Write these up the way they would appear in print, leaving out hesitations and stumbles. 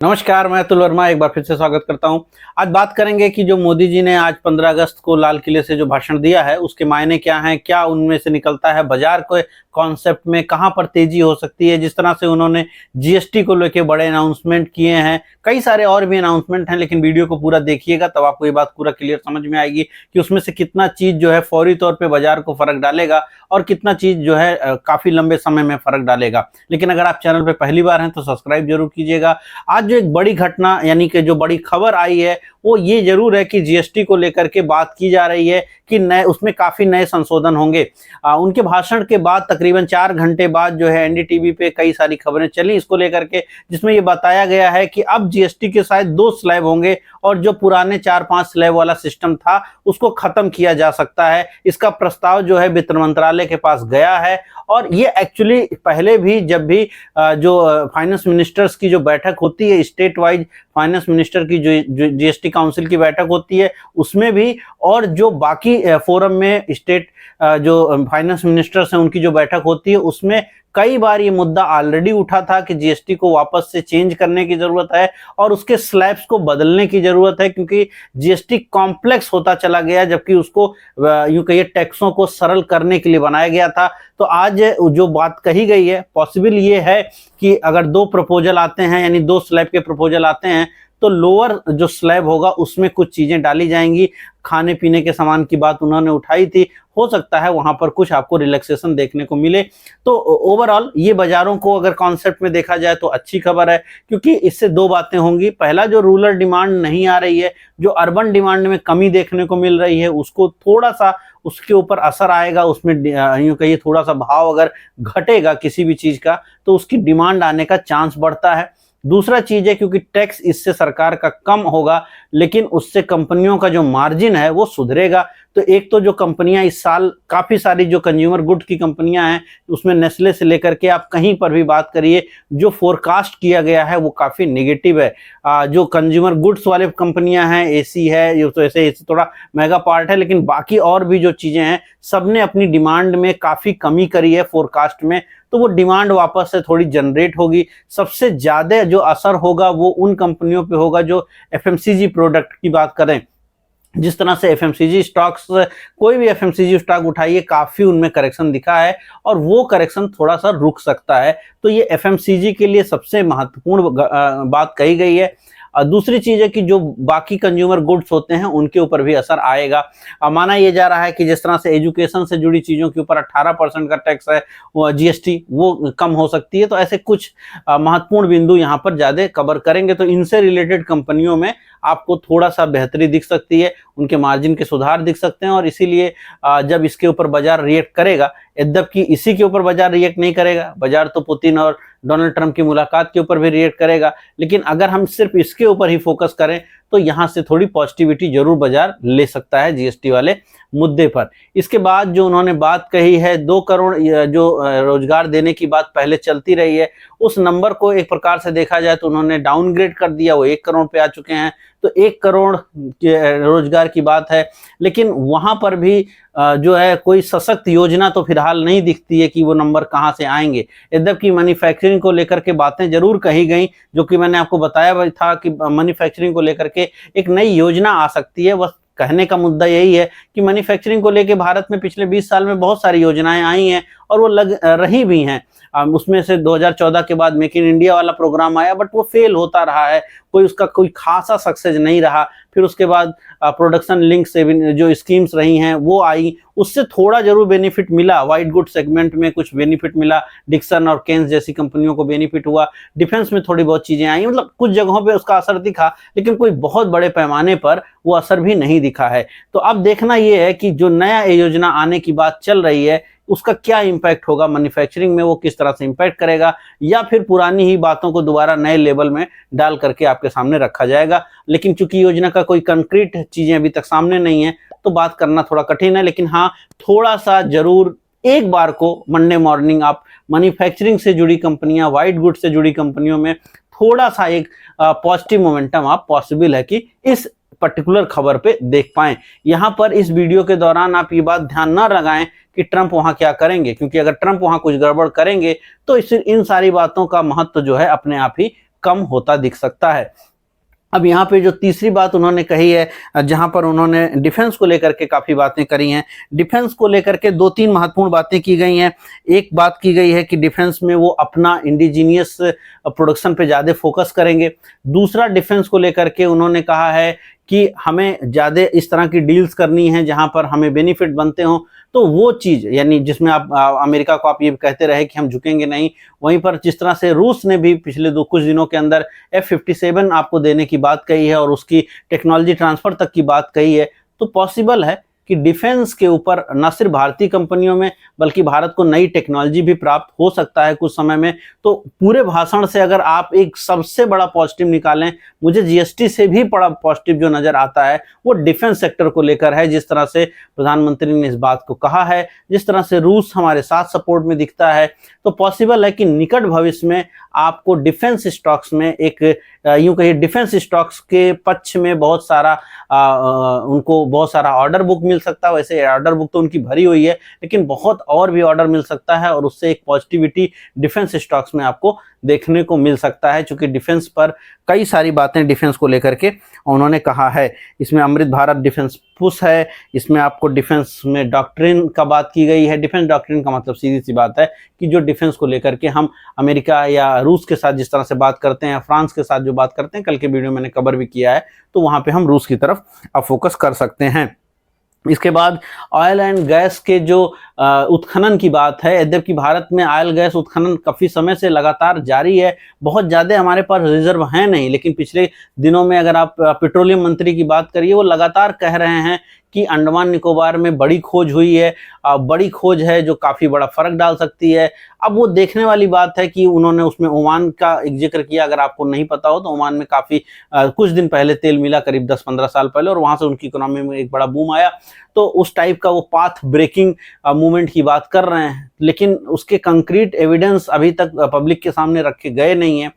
नमस्कार, मैं अतुल वर्मा एक बार फिर से स्वागत करता हूं। आज बात करेंगे कि जो मोदी जी ने आज 15 अगस्त को लाल किले से जो भाषण दिया है उसके मायने क्या हैं, क्या उनमें से निकलता है बाजार के कॉन्सेप्ट में, कहां पर तेजी हो सकती है। जिस तरह से उन्होंने जीएसटी को लेकर बड़े अनाउंसमेंट किए हैं, कई सारे और भी अनाउंसमेंट हैं, लेकिन वीडियो को पूरा देखिएगा तब आपको ये बात पूरा क्लियर समझ में आएगी कि उसमें से कितना चीज जो है फौरी तौर पर बाजार को फर्क डालेगा और कितना चीज जो है काफी लंबे समय में फर्क डालेगा। लेकिन अगर आप चैनल पर पहली बार हैं तो सब्सक्राइब जरूर कीजिएगा। आज जो एक बड़ी घटना यानी कि जो बड़ी खबर आई है वो ये जरूर है कि जीएसटी को लेकर के बात की जा रही है कि नए उसमें काफी नए संशोधन होंगे। उनके भाषण के बाद तकरीबन 4 घंटे बाद जो है एनडीटीवी पे कई सारी खबरें चली इसको लेकर के, जिसमें ये बताया गया है कि अब जीएसटी के शायद 2 स्लैब होंगे और जो पुराने 4-5 स्लैब वाला सिस्टम था उसको खत्म किया जा सकता है। इसका प्रस्ताव जो है वित्त मंत्रालय के पास गया है और ये एक्चुअली पहले भी जब भी जो फाइनेंस मिनिस्टर्स की जो बैठक होती है, स्टेट वाइज फाइनेंस मिनिस्टर की जो जीएसटी काउंसिल की बैठक होती है उसमें भी, और जो बाकी फोरम में स्टेट जो फाइनेंस मिनिस्टर्स हैं उनकी जो बैठक होती है उसमें कई बार ये मुद्दा ऑलरेडी उठा था कि जीएसटी को वापस से चेंज करने की जरूरत है और उसके स्लैब्स को बदलने की जरूरत है, क्योंकि जीएसटी कॉम्प्लेक्स होता चला गया जबकि उसको यूं कहिए टैक्सों को सरल करने के लिए बनाया गया था। तो आज जो बात कही गई है पॉसिबल ये है कि अगर 2 प्रपोजल आते हैं यानी 2 स्लैब के प्रपोजल आते हैं तो लोअर जो स्लैब होगा उसमें कुछ चीजें डाली जाएंगी। खाने पीने के सामान की बात उन्होंने उठाई थी, हो सकता है वहां पर कुछ आपको रिलैक्सेशन देखने को मिले। तो ओवरऑल ये बाजारों को अगर कॉन्सेप्ट में देखा जाए तो अच्छी खबर है, क्योंकि इससे 2 बातें होंगी। पहला, जो रूरल डिमांड नहीं आ रही है, जो अर्बन डिमांड में कमी देखने को मिल रही है, उसको थोड़ा सा उसके ऊपर असर आएगा। उसमें यूं कहिए थोड़ा सा भाव अगर घटेगा किसी भी चीज का तो उसकी डिमांड आने का चांस बढ़ता है। दूसरा चीज है क्योंकि टैक्स इससे सरकार का कम होगा लेकिन उससे कंपनियों का जो मार्जिन है वो सुधरेगा। तो एक तो जो कंपनियां इस साल काफी सारी जो कंज्यूमर गुड की कंपनियां हैं उसमें नेस्ले से लेकर के आप कहीं पर भी बात करिए, जो फोरकास्ट किया गया है वो काफी नेगेटिव है। जो कंज्यूमर गुड्स वाले कंपनियां हैं, एसी है, ये तो ऐसे एसी थोड़ा महंगा पार्ट है, लेकिन बाकी और भी जो चीजें हैं सबने अपनी डिमांड में काफी कमी करी है फोरकास्ट में। तो वो डिमांड वापस से थोड़ी जनरेट होगी। सबसे ज्यादा जो असर होगा वो उन कंपनियों पे होगा जो एफएमसीजी प्रोडक्ट की बात करें। जिस तरह से एफएमसीजी स्टॉक्स, कोई भी एफएमसीजी स्टॉक उठाइए काफी उनमें करेक्शन दिखा है और वो करेक्शन थोड़ा सा रुक सकता है। तो ये एफएमसीजी के लिए सबसे महत्वपूर्ण बात कही गई है। दूसरी चीज है कि जो बाकी कंज्यूमर गुड्स होते हैं उनके ऊपर भी असर आएगा। माना यह जा रहा है कि जिस तरह से एजुकेशन से जुड़ी चीजों के ऊपर 18% का टैक्स है जीएसटी, वो कम हो सकती है। तो ऐसे कुछ महत्वपूर्ण बिंदु यहाँ पर ज्यादा कवर करेंगे। तो इनसे रिलेटेड कंपनियों में आपको थोड़ा सा बेहतरी दिख सकती है, उनके मार्जिन के सुधार दिख सकते हैं। और इसीलिए जब इसके ऊपर बाजार रिएक्ट करेगा, यद्यपि इसी के ऊपर बाजार रिएक्ट नहीं करेगा, बाजार तो पुतिन और डोनाल्ड ट्रंप की मुलाकात के ऊपर भी रिएक्ट करेगा, लेकिन अगर हम सिर्फ इसके ऊपर ही फोकस करें तो यहां से थोड़ी पॉजिटिविटी जरूर बाजार ले सकता है जीएसटी वाले मुद्दे पर। इसके बाद जो उन्होंने बात कही है 2 करोड़ जो रोजगार देने की बात पहले चलती रही है, उस नंबर को एक प्रकार से देखा जाए तो उन्होंने डाउनग्रेड कर दिया, वो 1 करोड़ पे आ चुके हैं। तो 1 करोड़ रोजगार की बात है, लेकिन वहां पर भी जो है कोई सशक्त योजना तो फिलहाल नहीं दिखती है कि वो नंबर कहां से आएंगे। यद्यपि मैन्युफैक्चरिंग को लेकर के बातें जरूर कही गई, जो कि मैंने आपको बताया था कि मैन्युफैक्चरिंग को लेकर के एक नई योजना आ सकती है। बस कहने का मुद्दा यही है कि मैन्युफैक्चरिंग को लेके भारत में पिछले 20 साल में बहुत सारी योजनाएं आई हैं और वो लग रही भी हैं। उसमें से 2014 के बाद मेक इन इंडिया वाला प्रोग्राम आया, बट वो फेल होता रहा है, उसका कोई खासा सक्सेस नहीं रहा। फिर उसके बाद प्रोडक्शन लिंक से जो स्कीम्स रही हैं वो आई, उससे थोड़ा जरूर बेनिफिट मिला। वाइट गुड सेगमेंट में कुछ बेनिफिट मिला, डिक्सन और केन्स जैसी कंपनियों को बेनिफिट हुआ, डिफेंस में थोड़ी बहुत चीजें आई, मतलब कुछ जगहों पे उसका असर दिखा, लेकिन कोई बहुत बड़े पैमाने पर वो असर भी नहीं दिखा है। तो अब देखना ये है कि जो नया योजना आने की बात चल रही है उसका क्या इंपैक्ट होगा मैन्युफैक्चरिंग में, वो किस तरह से इंपैक्ट करेगा, या फिर पुरानी ही बातों को दोबारा नए लेवल में डाल करके आपके सामने रखा जाएगा। लेकिन चूंकि योजना का कोई कंक्रीट चीजें अभी तक सामने नहीं है तो बात करना थोड़ा कठिन है। लेकिन हाँ, थोड़ा सा जरूर एक बार को मंडे मॉर्निंग आप मैन्युफैक्चरिंग से जुड़ी कंपनियां, व्हाइट गुड से जुड़ी कंपनियों में थोड़ा सा एक पॉजिटिव मोमेंटम आप पॉसिबल है कि इस पर्टिकुलर खबर पे देख पाएं। यहां पर इस वीडियो के दौरान आप ये बात ध्यान ना लगाएं कि ट्रंप वहां क्या करेंगे, क्योंकि अगर ट्रंप वहां कुछ गड़बड़ करेंगे तो इन सारी बातों का महत्व जो है अपने आप ही कम होता दिख सकता है। अब यहाँ पे जो तीसरी बात उन्होंने कही है, जहाँ पर उन्होंने डिफेंस को लेकर के काफ़ी बातें करी हैं। डिफेंस को लेकर के 2-3 महत्वपूर्ण बातें की गई हैं। एक बात की गई है कि डिफेंस में वो अपना इंडिजीनियस प्रोडक्शन पे ज़्यादा फोकस करेंगे। दूसरा, डिफेंस को लेकर के उन्होंने कहा है कि हमें ज़्यादा इस तरह की डील्स करनी है जहाँ पर हमें बेनिफिट बनते हों, तो वो चीज़ यानी जिसमें आप अमेरिका को आप ये कहते रहे कि हम झुकेंगे नहीं, वहीं पर जिस तरह से रूस ने भी पिछले कुछ दिनों के अंदर F-57 आपको देने की बात कही है और उसकी टेक्नोलॉजी ट्रांसफर तक की बात कही है, तो पॉसिबल है कि डिफेंस के ऊपर न सिर्फ भारतीय कंपनियों में बल्कि भारत को नई टेक्नोलॉजी भी प्राप्त हो सकता है कुछ समय में। तो पूरे भाषण से अगर आप एक सबसे बड़ा पॉजिटिव निकालें, मुझे जीएसटी से भी बड़ा पॉजिटिव जो नजर आता है वो डिफेंस सेक्टर को लेकर है। जिस तरह से प्रधानमंत्री ने इस बात को कहा है, जिस तरह से रूस हमारे साथ सपोर्ट में दिखता है, तो पॉसिबल है कि निकट भविष्य में आपको डिफेंस स्टॉक्स में एक यूं कहिए डिफेंस स्टॉक्स के पक्ष में बहुत सारा उनको बहुत सारा ऑर्डर बुक मिल सकता है। वैसे ऑर्डर बुक तो उनकी भरी हुई है, लेकिन बहुत और भी ऑर्डर मिल सकता है और उससे एक पॉजिटिविटी डिफेंस स्टॉक्स में आपको देखने को मिल सकता है, क्योंकि डिफेंस पर कई सारी बातें डिफेंस को लेकर के उन्होंने कहा है। इसमें अमृत भारत डिफेंस पुश है, इसमें आपको डिफेंस में डॉक्ट्रिन का बात की गई है। डिफेंस डॉक्ट्रिन का मतलब सीधी सी बात है कि जो डिफेंस को लेकर के हम अमेरिका या रूस के साथ जिस तरह से बात करते हैं, फ्रांस के साथ जो बात करते हैं, कल के वीडियो मैंने कवर भी किया है, तो वहां पे हम रूस की तरफ अब फोकस कर सकते हैं। इसके बाद ऑयल एंड गैस के जो उत्खनन की बात है, यद्यपि भारत में ऑयल गैस उत्खनन काफ़ी समय से लगातार जारी है, बहुत ज़्यादा हमारे पास रिजर्व हैं नहीं, लेकिन पिछले दिनों में अगर आप पेट्रोलियम मंत्री की बात करिए, वो लगातार कह रहे हैं कि अंडमान निकोबार में बड़ी खोज हुई है, बड़ी खोज है जो काफ़ी बड़ा फर्क डाल सकती है। अब वो देखने वाली बात है कि उन्होंने उसमें ओमान का एक जिक्र किया। अगर आपको नहीं पता हो तो ओमान में काफ़ी कुछ दिन पहले तेल मिला, करीब 10-15 साल पहले, और वहाँ से उनकी इकोनॉमी में एक बड़ा बूम आया। तो उस टाइप का वो पाथ ब्रेकिंग मूवमेंट की बात कर रहे हैं, लेकिन उसके कंक्रीट एविडेंस अभी तक पब्लिक के सामने रखे गए नहीं हैं।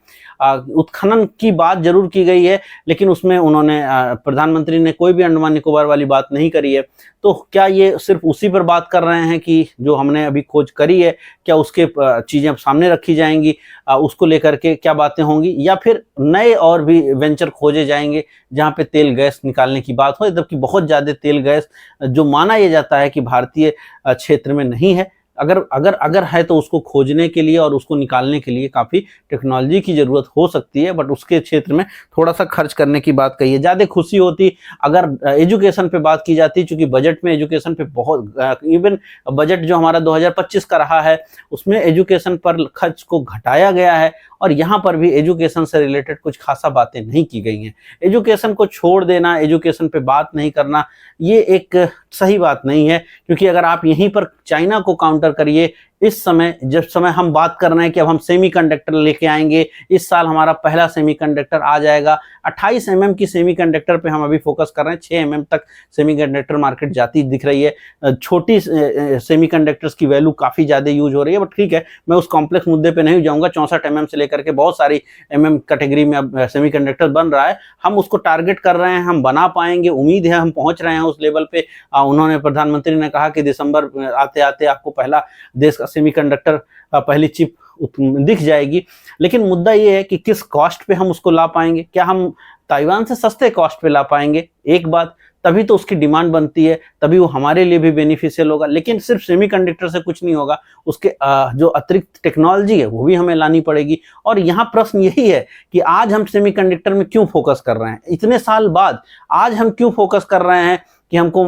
उत्खनन की बात जरूर की गई है, लेकिन उसमें उन्होंने प्रधानमंत्री ने कोई भी अंडमान निकोबार वाली बात नहीं करी है। तो क्या ये सिर्फ उसी पर बात कर रहे हैं कि जो हमने अभी खोज करी है, क्या उसके चीज़ें अब सामने रखी जाएंगी, उसको लेकर के क्या बातें होंगी, या फिर नए और भी वेंचर खोजे जाएंगे जहाँ पे तेल गैस निकालने की बात हो, जबकि बहुत ज़्यादा तेल गैस जो माना यह जाता है कि भारतीय क्षेत्र में नहीं है। अगर अगर अगर है तो उसको खोजने के लिए और उसको निकालने के लिए काफ़ी टेक्नोलॉजी की ज़रूरत हो सकती है, बट उसके क्षेत्र में थोड़ा सा खर्च करने की बात कही है। ज़्यादा खुशी होती अगर एजुकेशन पे बात की जाती, क्योंकि बजट में एजुकेशन पे बहुत इवन बजट जो हमारा 2025 का रहा है उसमें एजुकेशन पर खर्च को घटाया गया है, और यहाँ पर भी एजुकेशन से रिलेटेड कुछ खासा बातें नहीं की गई हैं। एजुकेशन को छोड़ देना, एजुकेशन पे बात नहीं करना, ये एक सही बात नहीं है, क्योंकि अगर आप यहीं पर चाइना को काउंटर करिए, इस समय जब समय हम बात कर रहे हैं कि अब हम सेमीकंडक्टर लेके आएंगे, इस साल हमारा पहला सेमीकंडक्टर आ जाएगा। 28 mm की सेमीकंडक्टर पे हम अभी फोकस कर रहे हैं, 6 mm तक सेमीकंडक्टर मार्केट जाती दिख रही है। छोटी सेमीकंडक्टर्स की वैल्यू काफ़ी ज़्यादा यूज हो रही है, बट ठीक है, मैं उस कॉम्प्लेक्स मुद्दे पे नहीं जाऊँगा। 64 mm से लेकर के बहुत सारी mm कैटेगरी में अब सेमीकंडक्टर बन रहा है, हम उसको टारगेट कर रहे हैं, हम बना पाएंगे, उम्मीद है हम पहुँच रहे हैं उस लेवल पे। उन्होंने प्रधानमंत्री ने कहा कि दिसंबर आते आते आपको पहला देश का सेमीकंडक्टर पहली चिप दिख जाएगी। लेकिन मुद्दा ये है कि किस कॉस्ट पे हम उसको ला पाएंगे, क्या हम ताइवान से सस्ते कॉस्ट पे ला पाएंगे, एक बात, तभी तो उसकी डिमांड बनती है, तभी वो हमारे लिए भी बेनिफिशियल होगा। लेकिन सिर्फ सेमीकंडक्टर से कुछ नहीं होगा, उसके जो अतिरिक्त टेक्नोलॉजी है वो भी हमें लानी पड़ेगी। और यहाँ प्रश्न यही है कि आज हम सेमीकंडक्टर में क्यों फोकस कर रहे हैं, इतने साल बाद आज हम क्यों फोकस कर रहे हैं कि हमको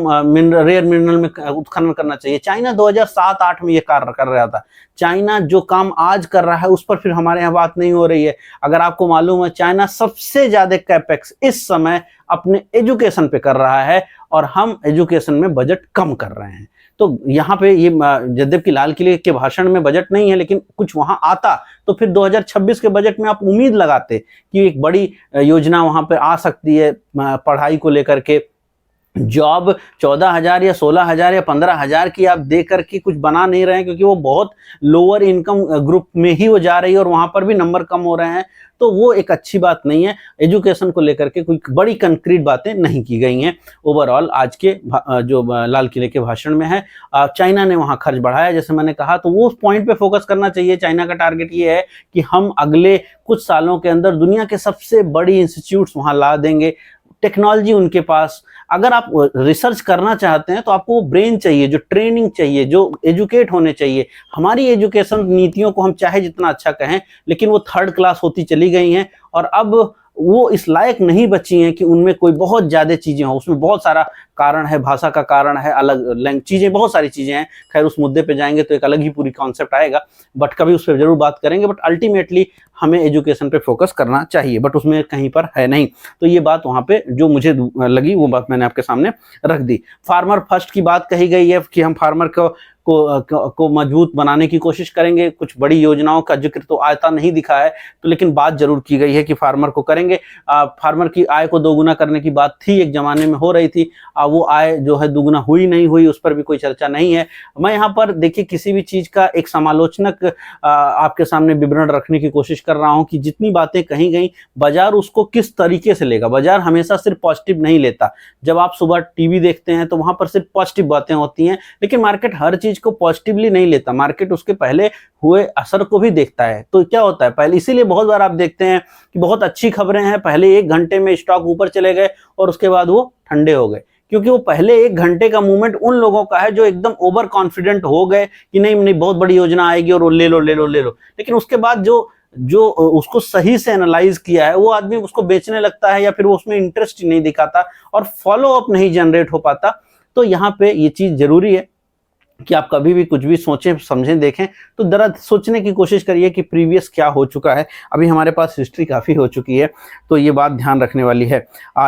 रेयर मिनरल में उत्खनन करना चाहिए। चाइना 2007-8 में ये कार्य कर रहा था। चाइना जो काम आज कर रहा है उस पर फिर हमारे यहाँ बात नहीं हो रही है। अगर आपको मालूम है, चाइना सबसे ज्यादा कैपेक्स इस समय अपने एजुकेशन पे कर रहा है, और हम एजुकेशन में बजट कम कर रहे हैं। तो यहाँ पे ये जद्देव लाल किले के भाषण में बजट नहीं है, लेकिन कुछ वहां आता तो फिर 2026 के बजट में आप उम्मीद लगाते कि एक बड़ी योजना वहां पे आ सकती है पढ़ाई को लेकर के, जॉब 14,000 या 16,000 या 15,000 की आप दे करके कुछ बना नहीं रहे हैं, क्योंकि वो बहुत लोअर इनकम ग्रुप में ही वो जा रही है और वहां पर भी नंबर कम हो रहे हैं। तो वो एक अच्छी बात नहीं है। एजुकेशन को लेकर के कोई बड़ी कंक्रीट बातें नहीं की गई हैं ओवरऑल आज के जो लाल किले के भाषण में है। चाइना ने वहां खर्च बढ़ाया जैसे मैंने कहा, तो वो उस पॉइंट पे फोकस करना चाहिए। चाइना का टारगेट ये है कि हम अगले कुछ सालों के अंदर दुनिया के सबसे बड़ी इंस्टीट्यूट्स वहां ला देंगे। टेक्नोलॉजी उनके पास, अगर आप रिसर्च करना चाहते हैं तो आपको वो ब्रेन चाहिए, जो ट्रेनिंग चाहिए, जो एजुकेट होने चाहिए। हमारी एजुकेशन नीतियों को हम चाहे जितना अच्छा कहें, लेकिन वो थर्ड क्लास होती चली गई हैं और अब वो इस लायक नहीं बची हैं कि उनमें कोई बहुत ज़्यादा चीज़ें हों। उसमें बहुत सारा कारण है, भाषा का कारण है, अलग चीज़ें, बहुत सारी चीज़ें हैं। खैर उस मुद्दे पे जाएंगे तो एक अलग ही पूरी कॉन्सेप्ट आएगा, बट कभी उस पर जरूर बात करेंगे। बट अल्टीमेटली हमें एजुकेशन पे फोकस करना चाहिए, बट उसमें कहीं पर है नहीं। तो ये बात वहाँ पे जो मुझे लगी वो बात मैंने आपके सामने रख दी। फार्मर फर्स्ट की बात कही गई है कि हम फार्मर को मजबूत बनाने की कोशिश करेंगे। कुछ बड़ी योजनाओं का जिक्र तो आता नहीं दिखा है, तो लेकिन बात जरूर की गई है कि फार्मर को करेंगे। फार्मर की आय को दोगुना करने की बात थी, एक जमाने में हो रही थी। वो आय जो है दुगुना हुई नहीं हुई, उस पर भी कोई चर्चा नहीं है। मैं यहाँ पर देखिए किसी भी चीज का एक समालोचनक आपके सामने विवरण रखने की कोशिश कर रहा हूँ कि जितनी बातें कही गई, बाजार उसको किस तरीके से लेगा। बाजार हमेशा सिर्फ पॉजिटिव नहीं लेता। जब आप सुबह टीवी देखते हैं तो वहां पर सिर्फ पॉजिटिव बातें होती हैं, लेकिन मार्केट हर चीज को पॉजिटिवली नहीं लेता। मार्केट उसके पहले हुए असर को भी देखता है। तो क्या होता है पहले, इसीलिए बहुत बार आप देखते हैं कि बहुत अच्छी खबरें हैं, पहले 1 घंटे में स्टॉक ऊपर चले गए और उसके बाद वो ठंडे हो गए, क्योंकि वो पहले 1 घंटे का मूवमेंट उन लोगों का है जो एकदम ओवर कॉन्फिडेंट हो गए कि नहीं नहीं बहुत बड़ी योजना आएगी और वो ले लो ले लो ले लो। लेकिन उसके बाद जो उसको सही से एनालाइज किया है वो आदमी उसको बेचने लगता है, या फिर वो उसमें इंटरेस्ट ही नहीं दिखाता और फॉलो अप नहीं जनरेट हो पाता। तो यहाँ पे ये चीज जरूरी है कि आप कभी भी कुछ भी सोचें, समझें, देखें तो जरा सोचने की कोशिश करिए कि प्रीवियस क्या हो चुका है। अभी हमारे पास हिस्ट्री काफ़ी हो चुकी है, तो ये बात ध्यान रखने वाली है।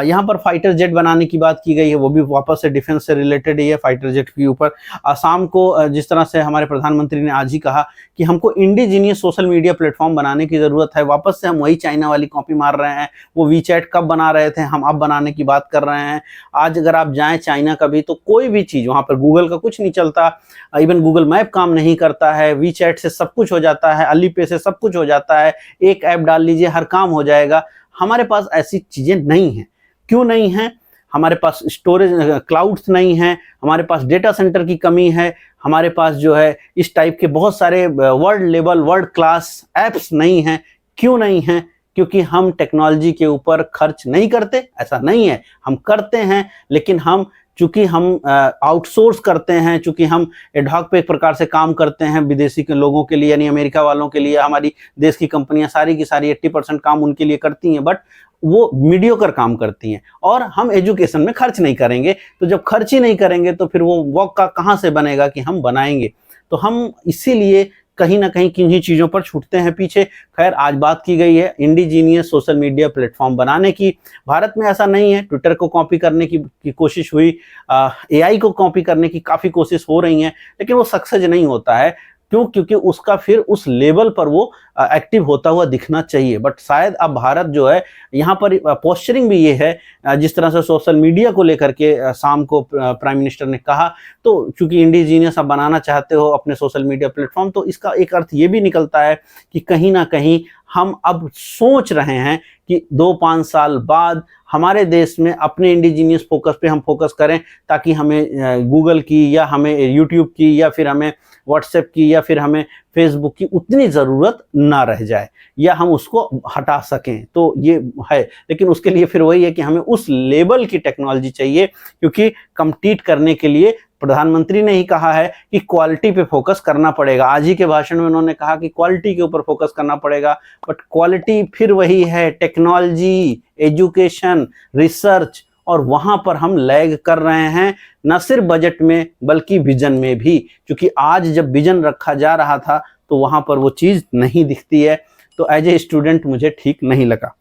यहाँ पर फाइटर जेट बनाने की बात की गई है, वो भी वापस से डिफेंस से रिलेटेड ही है। फाइटर जेट के ऊपर आसाम को जिस तरह से हमारे प्रधानमंत्री ने आज ही कहा कि हमको इंडिजीनियस सोशल मीडिया प्लेटफॉर्म बनाने की ज़रूरत है। वापस से हम वही चाइना वाली कॉपी मार रहे हैं। वो वीचैट कब बना रहे थे, हम अब बनाने की बात कर रहे हैं। आज अगर आप जाएँ चाइना कभी, तो कोई भी चीज़ वहाँ पर गूगल का कुछ नहीं चलता, इवन गूगल मैप काम नहीं करता है। वीचैट से सब कुछ हो जाता है, अली पे से सब कुछ हो जाता है, एक ऐप डाल लीजिए हर काम हो जाएगा। हमारे पास ऐसी चीजें नहीं हैं। क्यों नहीं है? हमारे पास स्टोरेज क्लाउड्स नहीं है, हमारे पास डेटा सेंटर की कमी है, हमारे पास जो है इस टाइप के बहुत सारे world level world class apps नहीं हैं। क्यों नहीं है? क्योंकि हम टेक्नोलॉजी के ऊपर खर्च नहीं करते। ऐसा नहीं है, हम करते हैं, लेकिन चूंकि हम आउटसोर्स करते हैं, चूंकि हम एडहॉक पे एक प्रकार से काम करते हैं विदेशी के लोगों के लिए, यानी अमेरिका वालों के लिए। हमारी देश की कंपनियां सारी की सारी 80% काम उनके लिए करती हैं, बट वो मीडियोकर काम करती हैं। और हम एजुकेशन में खर्च नहीं करेंगे, तो जब खर्च ही नहीं करेंगे तो फिर वो वर्क का कहाँ से बनेगा कि हम बनाएंगे। तो हम इसीलिए कहीं ना कहीं किन्हीं चीज़ों पर छूटते हैं पीछे। खैर आज बात की गई है इंडिजीनियस सोशल मीडिया प्लेटफॉर्म बनाने की। भारत में ऐसा नहीं है। ट्विटर को कॉपी करने की कोशिश हुई, एआई को कॉपी करने की काफ़ी कोशिश हो रही है, लेकिन वो सक्सेस नहीं होता है। क्यों? क्योंकि उसका फिर उस लेवल पर वो एक्टिव होता हुआ दिखना चाहिए। बट शायद अब भारत जो है यहाँ पर पोस्चरिंग भी ये है, जिस तरह से सोशल मीडिया को लेकर के शाम को प्राइम मिनिस्टर ने कहा, तो चूंकि इंडिजीनियस आप बनाना चाहते हो अपने सोशल मीडिया प्लेटफॉर्म, तो इसका एक अर्थ ये भी निकलता है कि कहीं ना कहीं हम अब सोच रहे हैं कि 2-5 साल बाद हमारे देश में अपने इंडिजीनियस फोकस पे हम फोकस करें, ताकि हमें गूगल की या हमें यूट्यूब की या फिर हमें व्हाट्सएप की या फिर हमें फेसबुक की उतनी ज़रूरत ना रह जाए, या हम उसको हटा सकें। तो ये है, लेकिन उसके लिए फिर वही है कि हमें उस लेवल की टेक्नोलॉजी चाहिए, क्योंकि कम्पीट करने के लिए प्रधानमंत्री ने ही कहा है कि क्वालिटी पे फोकस करना पड़ेगा। आज ही के भाषण में उन्होंने कहा कि क्वालिटी के ऊपर फोकस करना पड़ेगा, बट क्वालिटी फिर वही है टेक्नोलॉजी, एजुकेशन, रिसर्च, और वहां पर हम लैग कर रहे हैं, न सिर्फ बजट में बल्कि विजन में भी। क्योंकि आज जब विजन रखा जा रहा था तो वहां पर वो चीज़ नहीं दिखती है, तो एज ए स्टूडेंट मुझे ठीक नहीं लगा।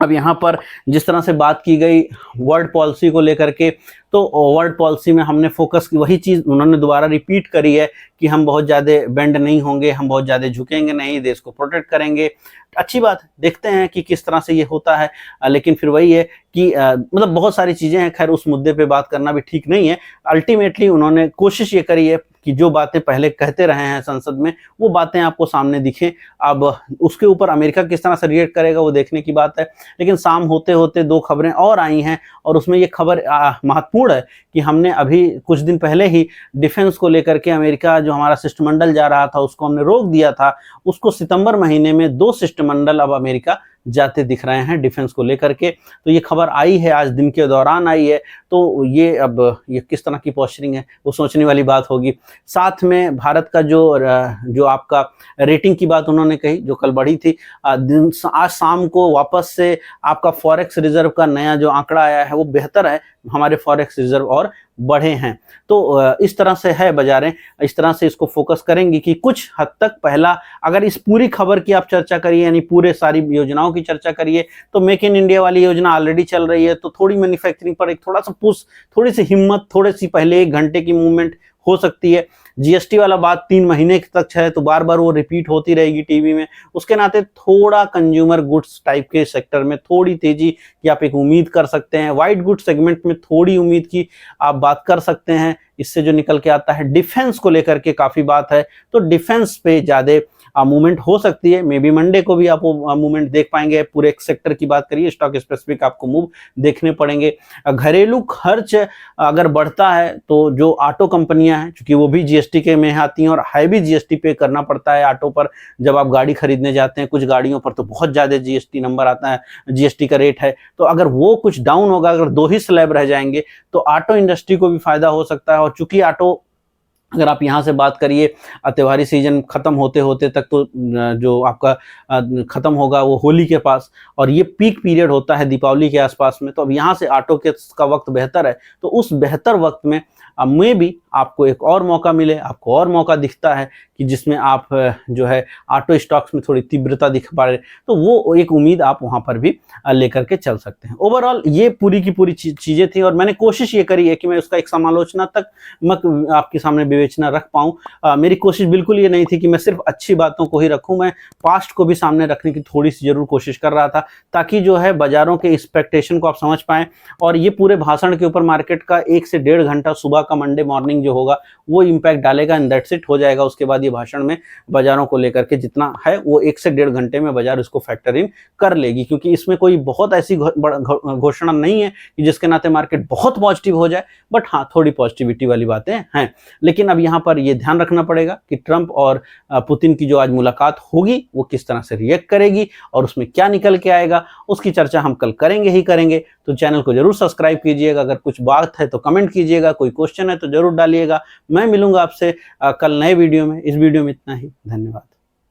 अब यहाँ पर जिस तरह से बात की गई वर्ल्ड पॉलिसी को लेकर के, तो वर्ल्ड पॉलिसी में हमने फोकस की, वही चीज़ उन्होंने दोबारा रिपीट करी है कि हम बहुत ज़्यादा बेंड नहीं होंगे, हम बहुत ज़्यादा झुकेंगे नहीं, देश को प्रोटेक्ट करेंगे। अच्छी बात है, देखते हैं कि किस तरह से ये होता है। लेकिन फिर वही है कि मतलब बहुत सारी चीज़ें हैं, खैर उस मुद्दे पे बात करना भी ठीक नहीं है। अल्टीमेटली उन्होंने कोशिश ये करी है कि जो बातें पहले कहते रहे हैं संसद में, वो बातें आपको सामने दिखें। अब उसके ऊपर अमेरिका किस तरह से रिएक्ट करेगा वो देखने की बात है। लेकिन शाम होते-होते 2 खबरें और आई हैं और उसमें ये खबर महत्वपूर्ण है कि हमने अभी कुछ दिन पहले ही डिफेंस को लेकर के अमेरिका जो हमारा शिष्टमंडल जा रहा था उसको हमने रोक दिया था। उसको सितंबर महीने में 2 शिष्टमंडल अब अमेरिका जाते दिख रहे हैं डिफेंस को लेकर के। तो ये खबर आई है, आज दिन के दौरान आई है। तो ये किस तरह की पोस्चरिंग है वो सोचने वाली बात होगी। साथ में भारत का जो आपका रेटिंग की बात उन्होंने कही जो कल बढ़ी थी, आज शाम को वापस से आपका फॉरेक्स रिजर्व का नया जो आंकड़ा आया है वो बेहतर है, हमारे फॉरेक्स रिजर्व और बढ़े हैं। तो इस तरह से है बाजारें, इस तरह से इसको फोकस करेंगी कि कुछ हद तक पहला अगर इस पूरी खबर की आप चर्चा करिए, यानी पूरे सारी योजनाओं की चर्चा करिए, तो मेक इन इंडिया वाली योजना ऑलरेडी चल रही है, तो थोड़ी मैन्युफैक्चरिंग पर एक थोड़ा सा पुश, थोड़ी सी हिम्मत, थोड़ी सी पहले 1 घंटे की मूवमेंट हो सकती है। जीएसटी वाला बात 3 महीने तक है तो बार बार वो रिपीट होती रहेगी टीवी में। उसके नाते थोड़ा कंज्यूमर गुड्स टाइप के सेक्टर में थोड़ी तेजी की आप एक उम्मीद कर सकते हैं। वाइट गुड सेगमेंट में थोड़ी उम्मीद की आप बात कर सकते हैं। इससे जो निकल के आता है डिफेंस को लेकर के काफी बात है, तो डिफेंस पे ज्यादा मूवमेंट हो सकती है। मे बी मंडे को भी आप वो मूवमेंट देख पाएंगे। पूरे एक सेक्टर की बात करिए, स्टॉक स्पेसिफिक आपको मूव देखने पड़ेंगे। घरेलू खर्च अगर बढ़ता है तो जो ऑटो कंपनियां हैं, चूंकि वो भी जीएसटी के में आती हैं और हैवी जीएसटी पे करना पड़ता है ऑटो पर। जब आप गाड़ी खरीदने जाते हैं, कुछ गाड़ियों पर तो बहुत ज्यादा जीएसटी नंबर आता है, जीएसटी का रेट है। तो अगर वो कुछ डाउन होगा, अगर 2 ही स्लैब रह जाएंगे तो ऑटो इंडस्ट्री को भी फायदा हो सकता है। और चूंकि ऑटो अगर आप यहाँ से बात करिए, त्योहारी सीजन खत्म होते होते तक तो जो आपका खत्म होगा वो होली के पास, और ये पीक पीरियड होता है दीपावली के आसपास में। तो अब यहाँ से ऑटो के का वक्त बेहतर है, तो उस बेहतर वक्त में भी आपको एक और मौका मिले, आपको और मौका दिखता है कि जिसमें आप जो है ऑटो स्टॉक्स में थोड़ी तीव्रता दिख पा रहे, तो वो एक उम्मीद आप वहाँ पर भी लेकर के चल सकते हैं। ओवरऑल ये पूरी की पूरी चीज़ें थी और मैंने कोशिश ये करी है कि मैं उसका एक समालोचना तक मैं आपके सामने विवेचना रख पाऊँ। मेरी कोशिश बिल्कुल ये नहीं थी कि मैं सिर्फ अच्छी बातों को ही रखूँ, मैं पास्ट को भी सामने रखने की थोड़ी सी जरूर कोशिश कर रहा था, ताकि जो है बाजारों के एक्सपेक्टेशन को आप समझ पाएँ। और ये पूरे भाषण के ऊपर मार्केट का 1 से 1.5 घंटा सुबह का मंडे मॉर्निंग जो होगा वो इम्पैक्ट डालेगा, एंड दैट्स इट हो जाएगा। उसके बाद ये भाषण में बाजारों को लेकर के जितना है वो 1 से 1.5 घंटे में बाजार इसको फैक्टर इन कर लेगी, क्योंकि इसमें कोई बहुत ऐसी घोषणा नहीं है कि जिसके नाते मार्केट बहुत पॉजिटिव हो जाए, बट हाँ थोड़ी पॉजिटिविटी वाली बातें हैं। लेकिन अब यहाँ पर ये ध्यान रखना पड़ेगा कि ट्रंप और पुतिन की जो आज मुलाकात होगी वो किस तरह से रिएक्ट करेगी और उसमें क्या निकल के आएगा, उसकी चर्चा हम कल करेंगे ही करेंगे। तो चैनल को जरूर सब्सक्राइब कीजिएगा, अगर कुछ बात है तो कमेंट कीजिएगा, कोई क्वेश्चन है तो जरूर डालिएगा। मैं मिलूंगा आपसे कल नए वीडियो में। इस वीडियो में इतना ही, धन्यवाद।